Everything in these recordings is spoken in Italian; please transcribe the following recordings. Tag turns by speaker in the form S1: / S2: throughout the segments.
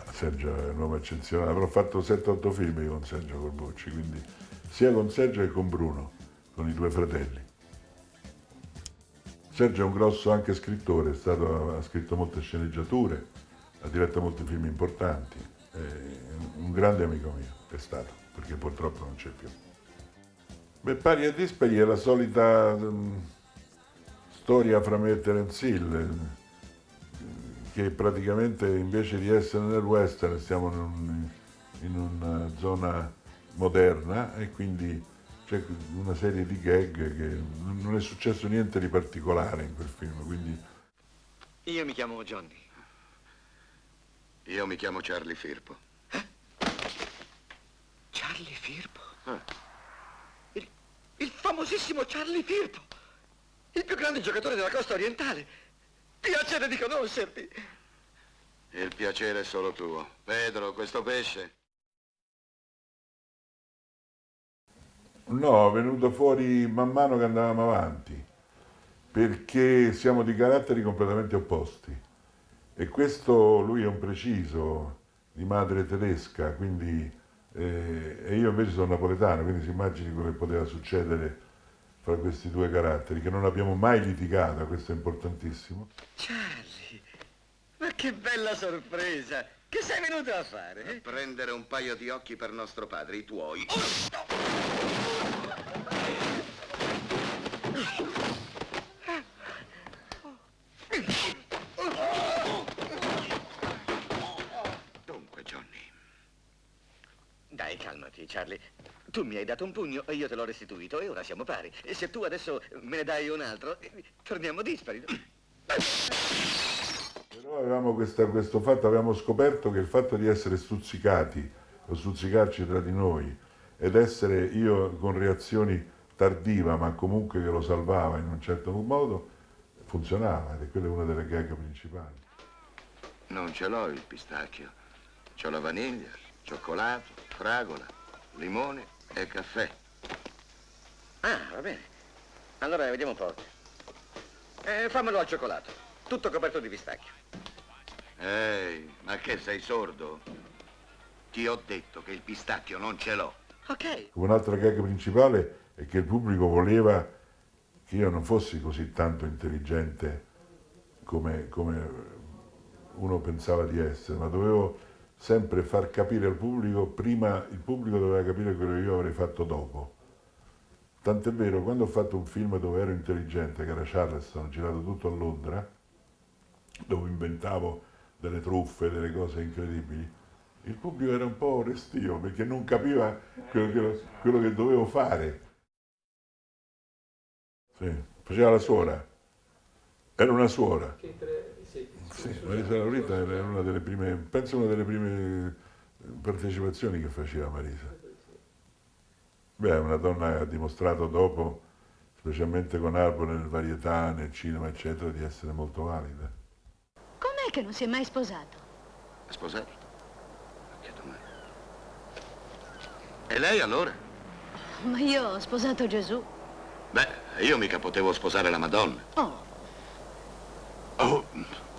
S1: Ma Sergio è un uomo eccezionale, avrò fatto 7-8 film io con Sergio Corbucci, quindi sia con Sergio che con Bruno, con i due fratelli. Sergio è un grosso anche scrittore, ha scritto molte sceneggiature, ha diretto molti film importanti, è un grande amico mio, è stato, perché purtroppo non c'è più. Beh, Pari e Dispari è la solita storia fra me e Terence Hill, che praticamente invece di essere nel western siamo in una zona moderna e quindi c'è una serie di gag che non è successo niente di particolare in quel film, quindi
S2: Io mi chiamo Johnny.
S3: Io mi chiamo Charlie Firpo.
S2: Charlie Firpo? Il famosissimo Charlie Firpo. Il più grande giocatore della costa orientale. Piacere di conoscerti.
S3: Il piacere è solo tuo. Pedro, questo pesce.
S1: no, è venuto fuori man mano che andavamo avanti, perché siamo di caratteri completamente opposti. E questo, lui è un preciso, di madre tedesca, quindi, e io invece sono napoletano, quindi si immagini quello che poteva succedere fra questi due caratteri, che non abbiamo mai litigato, questo è importantissimo.
S2: Charlie, ma che bella sorpresa. Che sei venuto a fare?
S3: A prendere un paio di occhi per nostro padre, i tuoi. Dunque, Johnny.
S2: Dai, calmati, Charlie. Tu mi hai dato un pugno e io te l'ho restituito e ora siamo pari. E se tu adesso me ne dai un altro, torniamo dispari.
S1: Però avevamo questo fatto, avevamo scoperto che il fatto di essere stuzzicati o stuzzicarci tra di noi ed essere io con reazioni tardiva ma comunque che lo salvava in un certo modo funzionava ed è quella una delle gag principali.
S3: Non ce l'ho il pistacchio. C'ho la vaniglia, cioccolato, fragola, limone e caffè.
S2: Ah, va bene. Allora, vediamo un po'. Fammelo al cioccolato. Tutto coperto di pistacchio.
S3: Ehi, ma che sei sordo? Ti ho detto che il pistacchio non ce l'ho.
S2: Ok.
S1: Un'altra gag principale è che il pubblico voleva che io non fossi così tanto intelligente come uno pensava di essere, ma dovevo sempre far capire al pubblico, prima il pubblico doveva capire quello che io avrei fatto dopo. Tant'è vero, quando ho fatto un film dove ero intelligente, che era Charleston, ho girato tutto a Londra, dove inventavo delle truffe, delle cose incredibili, il pubblico era un po' restio perché non capiva quello che dovevo fare. Sì, faceva la suora, era una suora. Sì, Marisa Laurita era una delle prime, penso una delle prime partecipazioni che faceva Marisa. Beh, è una donna che ha dimostrato dopo, specialmente con Arbore nel varietà, nel cinema, eccetera, di essere molto valida.
S4: Com'è che non si è mai sposato?
S3: Sposato? Che domanda? E lei allora?
S4: Ma io ho sposato Gesù.
S3: Beh, io mica potevo sposare la Madonna.
S4: Oh,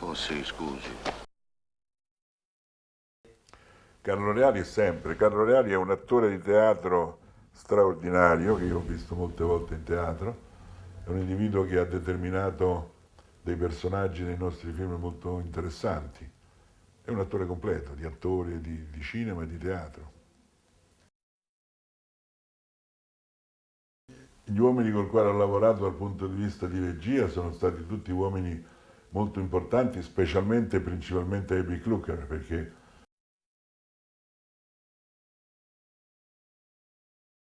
S3: Oh sì, scusi.
S1: Carlo Reali è sempre, Carlo Reali è un attore di teatro straordinario, che io ho visto molte volte in teatro, è un individuo che ha determinato dei personaggi nei nostri film molto interessanti, è un attore completo, di attori, di cinema e di teatro. Gli uomini col quali ho lavorato dal punto di vista di regia sono stati tutti uomini molto importanti, specialmente e principalmente Abby Klucker, perché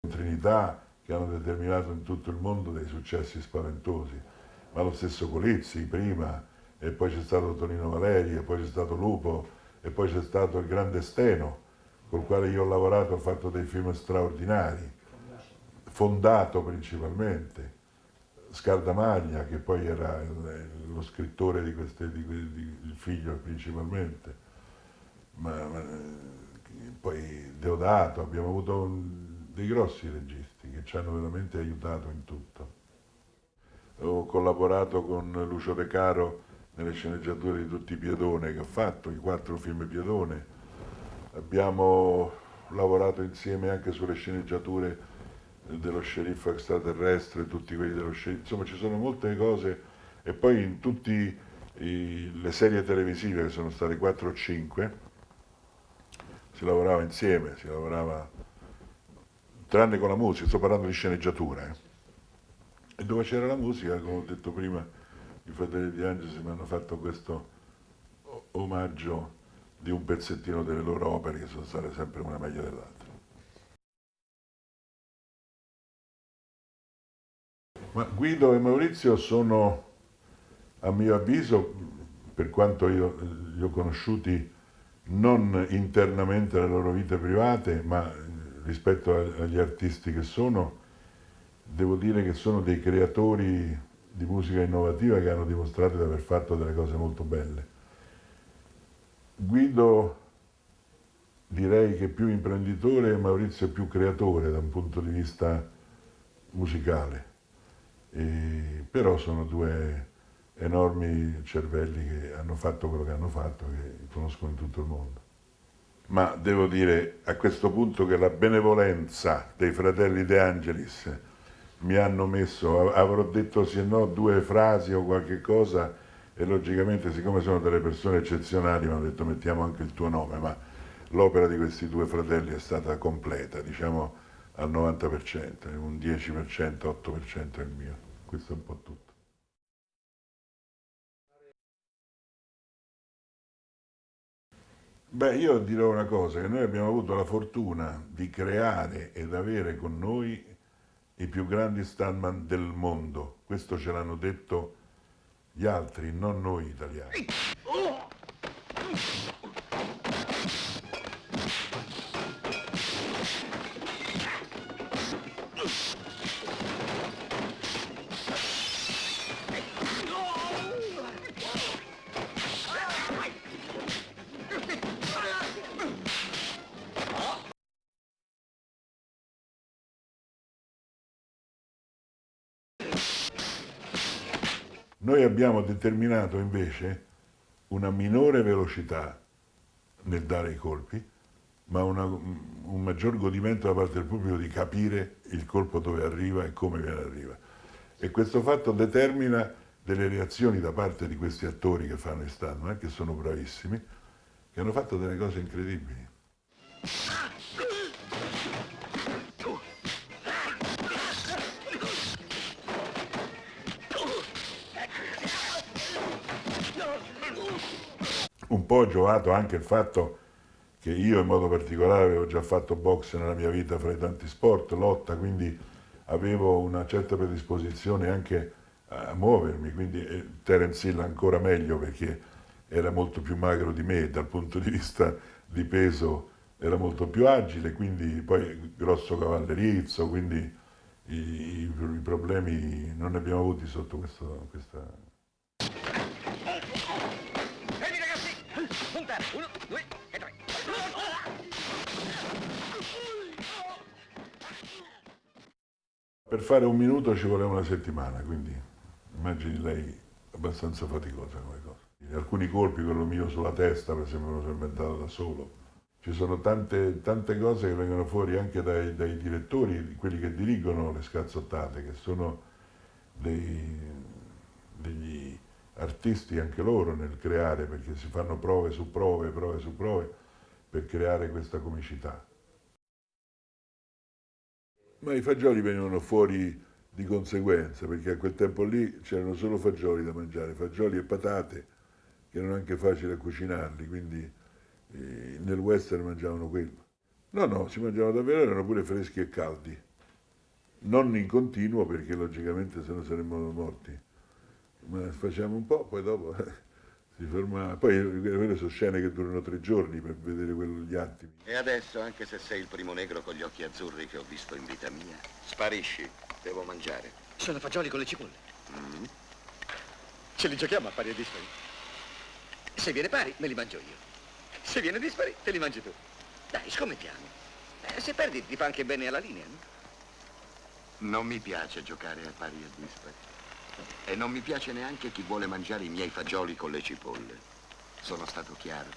S1: Trinità che hanno determinato in tutto il mondo dei successi spaventosi, ma lo stesso Colizzi prima, e poi c'è stato Tonino Valeri, e poi c'è stato Lupo, e poi c'è stato il grande Steno, col quale io ho lavorato, ho fatto dei film straordinari, Fondato principalmente, Scardamaglia, che poi era lo scrittore di il figlio principalmente, poi Deodato, abbiamo avuto dei grossi registi che ci hanno veramente aiutato in tutto. Ho collaborato con Lucio De Caro nelle sceneggiature di tutti i Piedone che ha fatto, i 4 film Piedone, abbiamo lavorato insieme anche sulle sceneggiature dello sceriffo extraterrestre, tutti quelli dello sceriffo, insomma ci sono molte cose, e poi in tutte le serie televisive, che sono state 4 o 5, si lavorava insieme, si lavorava, tranne con la musica, sto parlando di sceneggiatura, E dove c'era la musica, come ho detto prima, i fratelli di Angeli mi hanno fatto questo omaggio di un pezzettino delle loro opere, che sono state sempre una meglio dell'altra. Ma Guido e Maurizio sono, a mio avviso, per quanto io li ho conosciuti non internamente nelle loro vite private, ma rispetto agli artisti che sono, devo dire che sono dei creatori di musica innovativa che hanno dimostrato di aver fatto delle cose molto belle. Guido direi che è più imprenditore e Maurizio è più creatore da un punto di vista musicale. Però sono due enormi cervelli che hanno fatto quello che hanno fatto, che conoscono in tutto il mondo. Ma devo dire a questo punto che la benevolenza dei fratelli De Angelis mi hanno messo, avrò detto se no 2 frasi o qualche cosa, e logicamente siccome sono delle persone eccezionali mi hanno detto mettiamo anche il tuo nome, ma l'opera di questi 2 fratelli è stata completa, diciamo al 90%, un 10%, 8% è il mio, questo è un po' tutto. Beh, io dirò una cosa, che noi abbiamo avuto la fortuna di creare ed avere con noi i più grandi stuntman del mondo. Questo ce l'hanno detto gli altri, non noi italiani. Noi abbiamo determinato invece una minore velocità nel dare i colpi, ma un maggior godimento da parte del pubblico di capire il colpo dove arriva e come viene arriva. E questo fatto determina delle reazioni da parte di questi attori che fanno i stuntman, che sono bravissimi, che hanno fatto delle cose incredibili. Un po' ho giovato anche il fatto che io in modo particolare avevo già fatto box nella mia vita fra i tanti sport, lotta, quindi avevo una certa predisposizione anche a muovermi, quindi Terence Hill ancora meglio perché era molto più magro di me dal punto di vista di peso, era molto più agile, quindi poi grosso cavallerizzo, quindi i problemi non ne abbiamo avuti sotto questa...
S2: Fermi ragazzi! Puntare! 1, 2 e 3.
S1: Per fare 1 minuto ci voleva una settimana, quindi immagini lei abbastanza faticosa come cosa. Alcuni colpi, quello mio sulla testa, per esempio, me lo sono inventato da solo. Ci sono tante cose che vengono fuori anche dai direttori, quelli che dirigono le scazzottate, che sono degli artisti anche loro nel creare, perché si fanno prove su prove, prove su prove, per creare questa comicità. Ma i fagioli venivano fuori di conseguenza, perché a quel tempo lì c'erano solo fagioli da mangiare, fagioli e patate, che erano anche facili a cucinarli, quindi nel western mangiavano quello. No, si mangiavano davvero, erano pure freschi e caldi. Non in continuo, perché logicamente se no saremmo morti. Ma facciamo un po', poi dopo si ferma. Poi quelle sono scene che durano 3 giorni per vedere gli attimi.
S3: E adesso, anche se sei il primo negro con gli occhi azzurri che ho visto in vita mia, sparisci. Devo mangiare.
S2: Sono fagioli con le cipolle. Ce li giochiamo a pari e dispari. Se viene pari, me li mangio io. Se viene dispari, te li mangi tu. Dai, scommettiamo. Se perdi, ti fa anche bene alla linea, no?
S3: Non mi piace giocare a pari e dispari. E non mi piace neanche chi vuole mangiare i miei fagioli con le cipolle. Sono stato chiaro.